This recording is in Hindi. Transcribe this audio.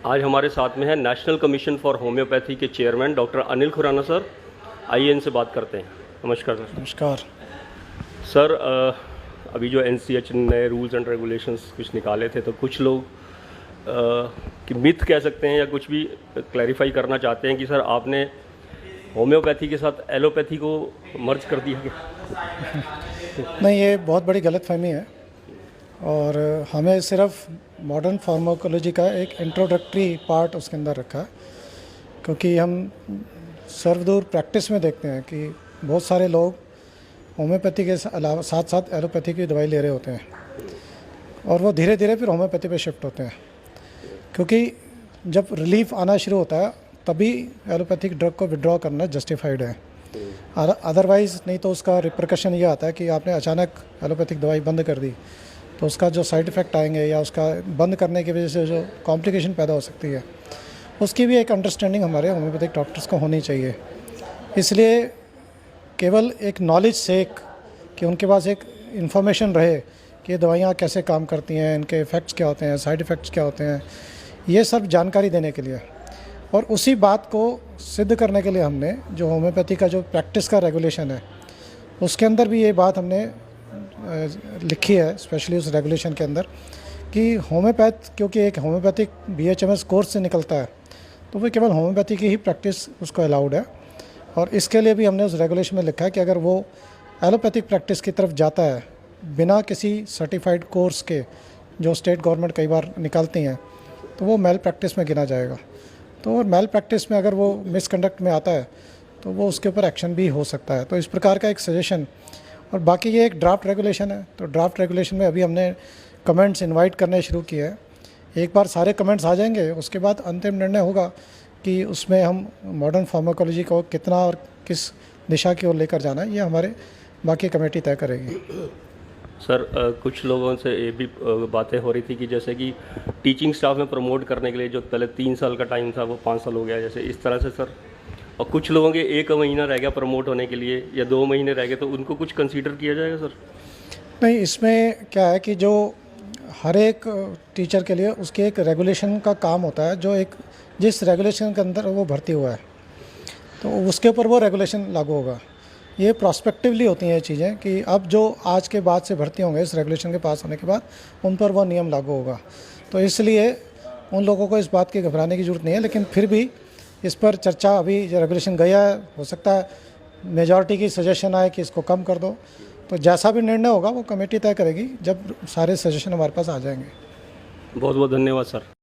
आज हमारे साथ में है नेशनल कमीशन फॉर होम्योपैथी के chairman doctor Anil Khurana sir. आइए इनसे बात करते हैं। नमस्कार सर। नमस्कार सर, अभी जो एनसीएच ने रूल्स एंड रेगुलेशंस कुछ निकाले थे, तो कुछ लोग कि मिथ कह सकते हैं या कुछ भी क्लैरिफाई करना चाहते हैं कि सर आपने होम्योपैथी के साथ एलोपैथी को मर्ज कर दिया क्या? नहीं, ये बहुत बड़ी गलतफहमी है और हमें सिर्फ मॉडर्न फार्माकोलॉजी का एक इंट्रोडक्टरी पार्ट उसके अंदर रखा है, क्योंकि हम सर्वदूर प्रैक्टिस में देखते हैं कि बहुत सारे लोग होम्योपैथी के अलावा साथ साथ एलोपैथी की दवाई ले रहे होते हैं और वो धीरे धीरे फिर होम्योपैथी पे शिफ्ट होते हैं, क्योंकि जब रिलीफ आना शुरू होता है तभी एलोपैथिक ड्रग को विड्रॉ करना जस्टिफाइड है। अदरवाइज़ नहीं तो उसका रिप्रकशन ये आता है कि आपने अचानक एलोपैथिक दवाई बंद कर दी तो उसका जो साइड इफ़ेक्ट आएंगे या उसका बंद करने की वजह से जो कॉम्प्लिकेशन पैदा हो सकती है, उसकी भी एक अंडरस्टैंडिंग हमारे होम्योपैथिक डॉक्टर्स को होनी चाहिए। इसलिए केवल एक नॉलेज सेक कि उनके पास एक इन्फॉर्मेशन रहे कि ये दवाइयाँ कैसे काम करती हैं, इनके इफ़ेक्ट्स क्या होते हैं, साइड इफ़ेक्ट्स क्या होते हैं, ये सब जानकारी देने के लिए और उसी बात को सिद्ध करने के लिए हमने जो होम्योपैथी का जो प्रैक्टिस का रेगुलेशन है उसके अंदर भी ये बात हमने लिखी है, स्पेशली उस रेगुलेशन के अंदर, कि होम्योपैथ क्योंकि एक होम्योपैथिक BHMS कोर्स से निकलता है तो वो केवल होम्योपैथी की ही प्रैक्टिस उसको अलाउड है। और इसके लिए भी हमने उस रेगुलेशन में लिखा है कि अगर वो एलोपैथिक प्रैक्टिस की तरफ जाता है बिना किसी सर्टिफाइड कोर्स के, जो स्टेट गवर्नमेंट कई बार निकालती हैं, तो वो मेल प्रैक्टिस में गिना जाएगा। तो मेल प्रैक्टिस में अगर वो मिसकंडक्ट में आता है तो वो उसके ऊपर एक्शन भी हो सकता है। तो इस प्रकार का एक सजेशन, और बाकी ये एक ड्राफ्ट रेगुलेशन है, तो ड्राफ्ट रेगुलेशन में अभी हमने कमेंट्स इनवाइट करने शुरू किए हैं। एक बार सारे कमेंट्स आ जाएंगे उसके बाद अंतिम निर्णय होगा कि उसमें हम मॉडर्न फार्माकोलॉजी को कितना और किस दिशा की ओर लेकर जाना है, ये हमारे बाकी कमेटी तय करेगी। सर, कुछ लोगों से ये भी बातें हो रही थी कि जैसे कि टीचिंग स्टाफ में प्रमोट करने के लिए जो पहले 3 साल का टाइम था वो 5 साल हो गया, जैसे इस तरह से सर। और कुछ लोगों के 1 महीना रह गया प्रमोट होने के लिए या 2 महीने रह गए, तो उनको कुछ कंसीडर किया जाएगा सर? नहीं, इसमें क्या है कि जो हर एक टीचर के लिए उसके एक रेगुलेशन का काम होता है, जो एक जिस रेगुलेशन के अंदर वो भर्ती हुआ है तो उसके ऊपर वो रेगुलेशन लागू होगा। ये प्रॉस्पेक्टिवली होती हैं ये चीज़ें कि अब जो आज के बाद से भर्ती होंगे इस रेगुलेशन के पास होने के बाद उन पर वो नियम लागू होगा। तो इसलिए उन लोगों को इस बात की घबराने की ज़रूरत नहीं है, लेकिन फिर भी इस पर चर्चा, अभी जो रेगुलेशन गया है हो सकता है मेजॉरिटी की सजेशन आए कि इसको कम कर दो, तो जैसा भी निर्णय होगा वो कमेटी तय करेगी जब सारे सजेशन हमारे पास आ जाएंगे। बहुत बहुत धन्यवाद सर।